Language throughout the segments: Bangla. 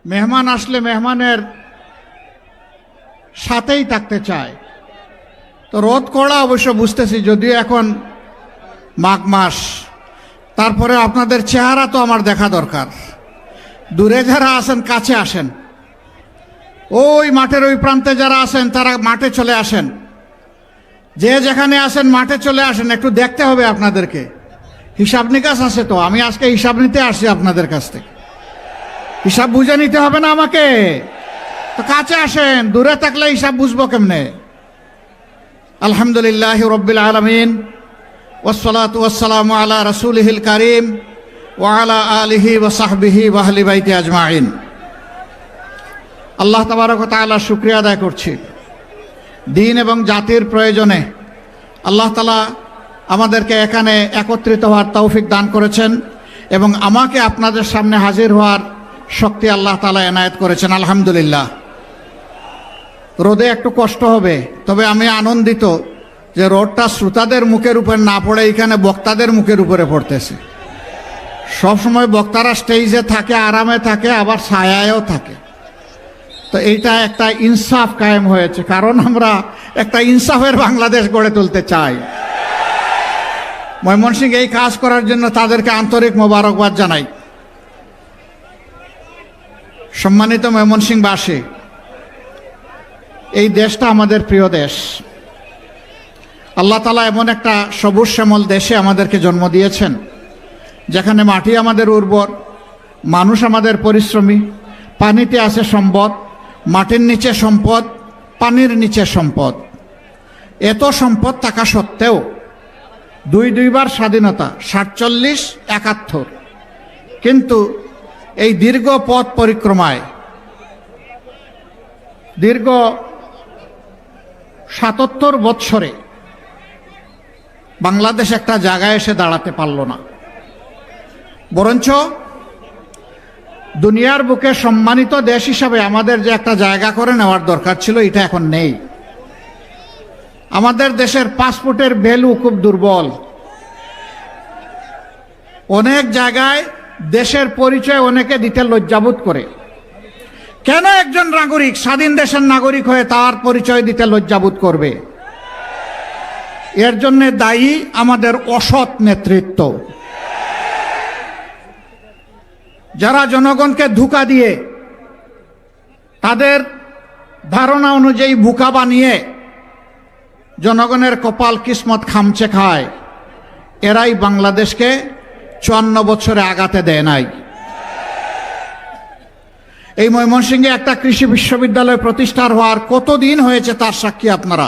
মেহমান আসলে মেহমানের সাথেই থাকতে চায়। তো রোদ কড়া অবশ্য বুঝতেছি, যদিও এখন মাঘ মাস, তারপরে আপনাদের চেহারা তো আমার দেখা দরকার। দূরে যারা আছেন কাছে আসেন, ওই মাঠের ওই প্রান্তে যারা আছেন তারা মাঠে চলে আসেন, যে যেখানে আছেন মাঠে চলে আসেন। একটু দেখতে হবে আপনাদেরকে, হিসাব নিকাশ আছে তো। আমি আজকে হিসাব নিতে আসছি আপনাদের কাছ থেকে, হিসাব বুঝে নিতে হবে না আমাকে? তো কাছে আসেন, দূরে থাকলে হিসাব বুঝবো কেমনে? আলহামদুলিল্লাহ রব্বিল আলামিন, ওয়াসসালাতু ওয়াসসালামু আলা রাসূলিহিল কারীম ওয়া আলা আলিহি ওয়া সাহবিহি ওয়া আহলি বাইতি আজমাইন। আল্লাহ তাবারক ওয়া তাআলার শুকরিয়া আদায় করছি। দিন এবং জাতির প্রয়োজনে আল্লাহ তাআলা আমাদেরকে এখানে একত্রিত হওয়ার তৌফিক দান করেছেন এবং আমাকে আপনাদের সামনে হাজির হওয়ার শক্তি আল্লাহ তাআলা এনায়েত করেছেন। আলহামদুলিল্লাহ। রোদে একটু কষ্ট হবে, তবে আমি আনন্দিত যে রোদটা শ্রোতাদের মুখের উপর না পড়ে এখানে বক্তাদের মুখের উপরে পড়তেছে। সবসময় বক্তারা স্টেজে থাকে, আরামে থাকে, আবার ছায়ায়ও থাকে। তো এইটা একটা ইনসাফ কায়েম হয়েছে, কারণ আমরা একটা ইনসাফের বাংলাদেশ গড়ে তুলতে চাই। ময়মনসিংহ এই কাজ করার জন্য তাদেরকে আন্তরিক মোবারকবাদ জানাই। সম্মানিত ময়মনসিংহবাসী, এই দেশটা আমাদের প্রিয় দেশ। আল্লাহ তাআলা এমন একটা সবুজ শ্যামল দেশে আমাদেরকে জন্ম দিয়েছেন, যেখানে মাটি আমাদের উর্বর, মানুষ আমাদের পরিশ্রমী, পানিতে আছে সম্পদ, মাটির নিচে সম্পদ, পানির নিচে সম্পদ। এত সম্পদ থাকা সত্ত্বেও দুইবার স্বাধীনতা, 47, 71। কিন্তু এই দীর্ঘ পথ পরিক্রমায়, দীর্ঘ 77 বৎসরে বাংলাদেশ একটা জায়গায় এসে দাঁড়াতে পারল না। বরঞ্চ দুনিয়ার বুকে সম্মানিত দেশ হিসাবে আমাদের যে একটা জায়গা করে নেওয়ার দরকার ছিল, এটা এখন নেই। আমাদের দেশের পাসপোর্টের ভ্যালু খুব দুর্বল। অনেক জায়গায় দেশের পরিচয় অনেকে দিতে লজ্জাবোধ করে। কেন একজন নাগরিক, স্বাধীন দেশের নাগরিক হয়ে তার পরিচয় দিতে লজ্জাবোধ করবে? এর জন্য দায়ী আমাদের অসৎ নেতৃত্ব, যারা জনগণকে ধোঁকা দিয়ে তাদের ধারণা অনুযায়ী বোকা বানিয়ে জনগণের কপাল কিসমত খামচে খায়। এরাই বাংলাদেশকে 54 বছরে আগাতে দেয় নাই। এই ময়মনসিংহে একটা কৃষি বিশ্ববিদ্যালয় প্রতিষ্ঠার হওয়ার কতদিন হয়েছে তার সাক্ষী আপনারা।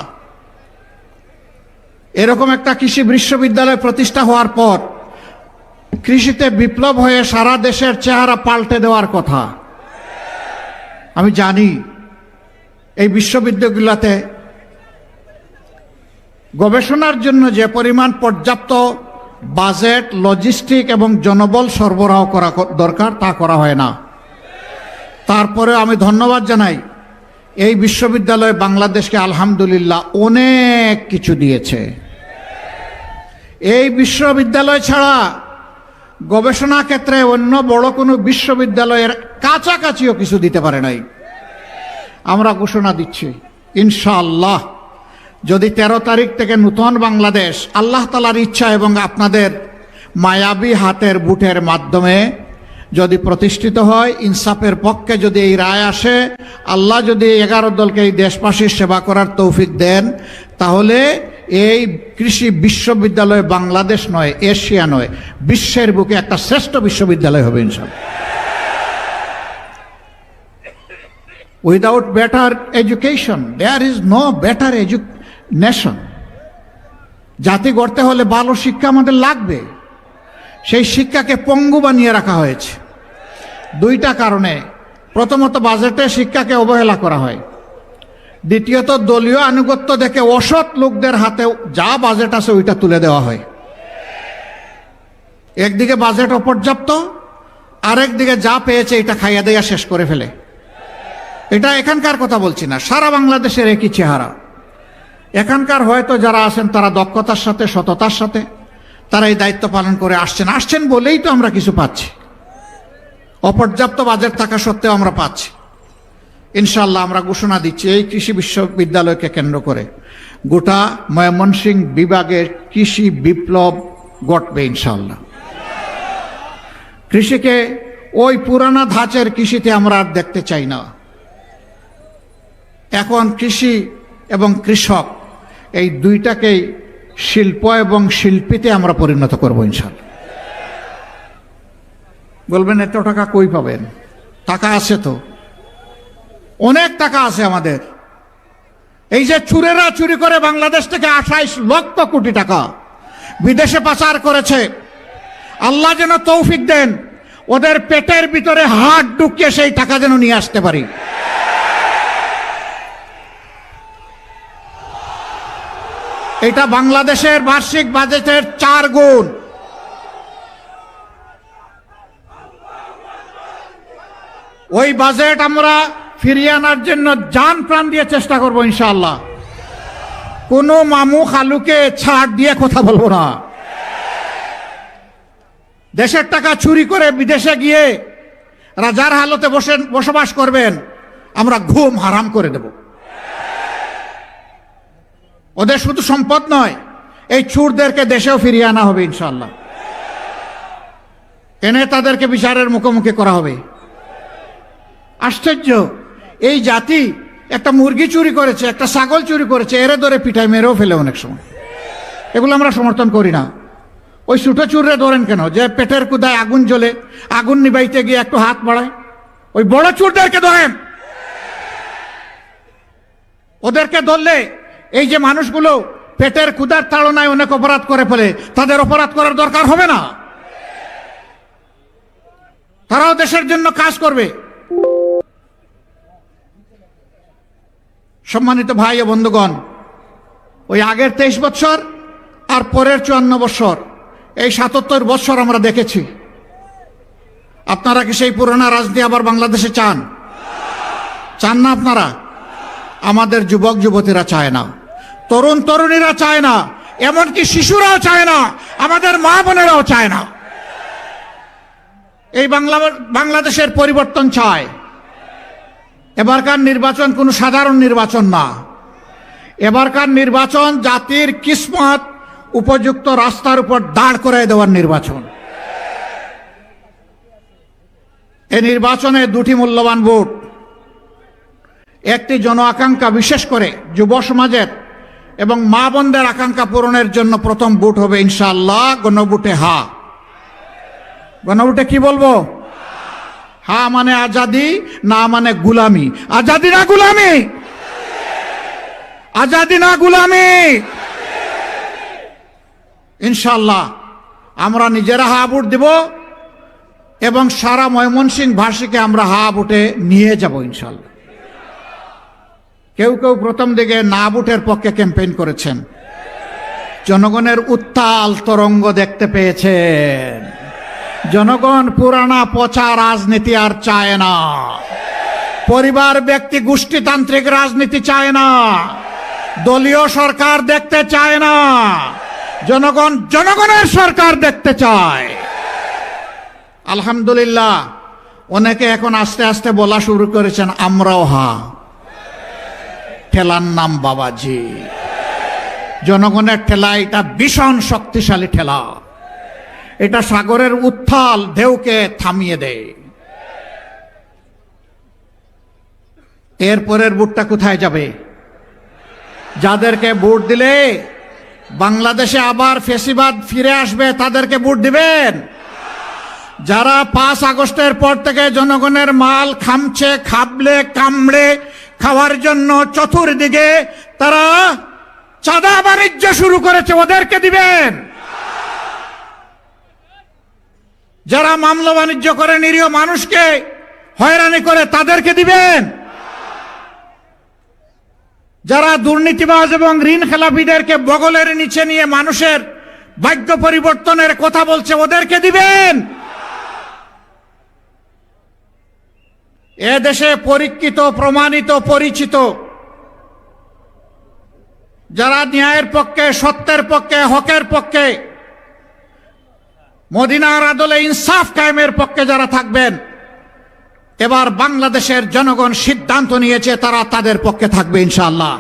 এরকম একটা কৃষি বিশ্ববিদ্যালয় প্রতিষ্ঠা হওয়ার পর কৃষিতে বিপ্লব হয়ে সারা দেশের চেহারা পাল্টে দেওয়ার কথা। আমি জানি এই বিশ্ববিদ্যালয়গুলোতে গবেষণার জন্য যে পরিমাণ পর্যাপ্ত বাজেট, লজিস্টিক এবং জনবল সরবরাহ করা দরকার, তা করা হয় না। তারপরে আমি ধন্যবাদ জানাই এই বিশ্ববিদ্যালয় বাংলাদেশকে আলহামদুলিল্লাহ অনেক কিছু দিয়েছে। এই বিশ্ববিদ্যালয় ছাড়া গবেষণা ক্ষেত্রে অন্য বড় কোনো বিশ্ববিদ্যালয়ের কাছাকাছিও কিছু দিতে পারে নাই। আমরা ঘোষণা দিচ্ছি ইনশাআল্লাহ, যদি 13 তারিখ থেকে নূতন বাংলাদেশ আল্লাহ তাআলার ইচ্ছা এবং আপনাদের মায়াবী হাতের বুটের মাধ্যমে যদি প্রতিষ্ঠিত হয়, ইনসাফের পক্ষে যদি এই রায় আসে, আল্লাহ যদি 11 দলকে এই দেশবাসীর সেবা করার তৌফিক দেন, তাহলে এই কৃষি বিশ্ববিদ্যালয় বাংলাদেশ নয়, এশিয়া নয়, বিশ্বের বুকে একটা শ্রেষ্ঠ বিশ্ববিদ্যালয় হবে ইনশাআল্লাহ। Without better education there is no better nation. জাতি গড়তে হলে ভালো শিক্ষা আমাদের লাগবে। সেই শিক্ষাকে পঙ্গু বানিয়ে রাখা হয়েছে 2টা কারণে। প্রথমত, বাজেটে শিক্ষাকে অবহেলা করা হয়। দ্বিতীয়ত, দলীয় আনুগত্য দেখে অসৎ লোকদের হাতে যা বাজেট আছে ওইটা তুলে দেওয়া হয়। একদিকে বাজেট অপর্যাপ্ত, আরেকদিকে যা পেয়েছে এটা খাইয়া দেয়া শেষ করে ফেলে। এটা এখানকার কথা বলছি না, সারা বাংলাদেশের একই চেহারা। এখানকার হয়তো যারা আছেন তারা দক্ষতার সাথে, সততার সাথে তারা এই দায়িত্ব পালন করে আসছেন বলেই তো আমরা কিছু পাচ্ছি। অপর্যাপ্ত বাজেট থাকা সত্ত্বেও আমরা পাচ্ছি। ইনশাআল্লাহ আমরা ঘোষণা দিচ্ছি, এই কৃষি বিশ্ববিদ্যালয়কে কেন্দ্র করে গোটা ময়মনসিংহ বিভাগের কৃষি বিপ্লব ঘটবে ইনশাআল্লাহ। কৃষিকে ওই পুরানা ধাঁচের কৃষিতে আমরা আর দেখতে চাই না। এখন কৃষি এবং কৃষক এই দুইটাকেই শিল্প এবং শিল্পীতে আমরা পরিণত করব ইনশাআল্লাহ। বলবেন এত টাকা কই পাবেন? টাকা আছে তো, অনেক টাকা আছে আমাদের। এই যে চুরেরা চুরি করে বাংলাদেশ থেকে 28 লক্ষ কোটি টাকা বিদেশে পাচার করেছে, আল্লাহ যেন তৌফিক দেন ওদের পেটের ভিতরে হাত ঢুকিয়ে সেই টাকা যেন নিয়ে আসতে পারি। এটা বাংলাদেশের বার্ষিক বাজেটের 4 গুণ। ওই বাজেট আমরা ফিরিয়ে আনার জন্য জান প্রাণ দিয়ে চেষ্টা করবো ইনশাআল্লাহ। কোনো মামু খালুকে ছাড় দিয়ে কথা বলবো না। দেশের টাকা চুরি করে বিদেশে গিয়ে রাজার হালতে বসবাস করবেন, আমরা ঘুম হারাম করে দেব। ওদের শুধু সম্পদ নয়, এই চোরদেরকে দেশেও ফিরিয়ে আনা হবে ইনশাআল্লাহ। এনে তাদেরকে বিচারের মুখোমুখি করা হবে। আশ্চর্য, এই জাতি একটা মুরগি চুরি করেছে, একটা ছাগল চুরি করেছে, এরে ধরে পিঠায় মেরেও ফেলে অনেক সময়। এগুলো আমরা সমর্থন করি না। ওই ছোটো চুররে ধরেন কেন? যে পেটের কুদায় আগুন জ্বলে, আগুন নিবাইতে গিয়ে একটু হাত বাড়ায়, ওই বড় চুরদেরকে ধরেন। ওদেরকে ধরলে এই যে মানুষগুলো পেটের কুদার তাড়নায় অনেক অপরাধ করে ফেলে, তাদের অপরাধ করার দরকার হবে না। তারাও দেশের জন্য কাজ করবে। সম্মানিত ভাই ও বন্ধুগণ, ওই আগের 23 বছর আর পরের 54 বছর, এই 77 বছর আমরা দেখেছি। আপনারা কি সেই পুরোনো রাজনীতি আবার বাংলাদেশে চান? চান না আপনারা? আমাদের যুবক যুবতীরা চায় না, তরুণ তরুণীরা চায় না, এমনকি শিশুরাও চায় না, আমাদের মা বোনেরাও চায় না। এই বাংলাদেশের পরিবর্তন চায়। এবারকার নির্বাচন কোনো সাধারণ নির্বাচন না। এবারকার নির্বাচন জাতির কিসমত উপযুক্ত রাস্তার উপর দাঁড় করায় দেওয়ার নির্বাচন। এই নির্বাচনে 2টি মূল্যবান ভোট। একটি জন আকাঙ্ক্ষা, বিশেষ করে যুব সমাজের এবং মা বোনদের আকাঙ্ক্ষা পূরণের জন্য প্রথম ভোট হবে ইনশাআল্লাহ গণভোটে হা। গণভোটে কি বলবো? হা মানে আজাদি, না মানে গুলামি। আজাদি না গুলামি? আজাদি না গুলামি? ইনশাআল্লাহ আমরা নিজেরা হা ভোট দেব এবং সারা ময়মনসিংহবাসীকে আমরা হা ভোটে নিয়ে যাব ইনশাআল্লাহ। কেউ কেউ প্রথম দিকে না ভোটের পক্ষে ক্যাম্পেইন করেছেন, জনগণের উত্তাল তরঙ্গ দেখতে পেয়েছেন। জনগণ পুরানা পচা রাজনীতি আর চায় না, পরিবার ব্যক্তি গোষ্ঠীতান্ত্রিক রাজনীতি চায় না, দলীয় সরকার দেখতে চায় না, জনগণ জনগণের সরকার দেখতে চায়। আলহামদুলিল্লাহ, অনেকে এখন আস্তে আস্তে বলা শুরু করেছেন আমরাও হা। ঠেলার নাম বাবাজি। জনগণের ঠেলা এটা ভীষণ শক্তিশালী ঠেলা। এটা সাগরের উত্তাল ঢেউকে থামিয়ে দেয়। এরপরের ভোটটা কোথায় যাবে? যাদেরকে ভোট দিলে বাংলাদেশে আবার ফ্যাসিবাদ ফিরে আসবে তাদেরকে ভোট দিবেন? যারা 5 আগস্টের পর থেকে জনগণের মাল খামছে, খাবলে কামড়ে খাওয়ার জন্য চতুর্দিকে তারা চাঁদা বাণিজ্য শুরু করেছে, ওদেরকে দিবেন? যারা মামলা বাণিজ্য করে নিরীহ মানুষকে হয়রানি করে তাদেরকে দিবেন? যারা দুর্নীতিবাজ এবং ঋণ খেলাপিদেরকে বগলের নিচে নিয়ে মানুষের ভাগ্য পরিবর্তনের কথা বলছে ওদেরকে দিবেন? এ দেশে পরীক্ষিত, প্রমাণিত, পরিচিত যারা ন্যায়ের পক্ষে, সত্যের পক্ষে, হকের পক্ষে, মদিনার আদলে ইনসাফ কায়েমের পক্ষে যারা থাকবেন এবার বাংলাদেশের জনগণ সিদ্ধান্ত নিয়েছে তারা তাদের পক্ষে থাকবে ইনশাআল্লাহ।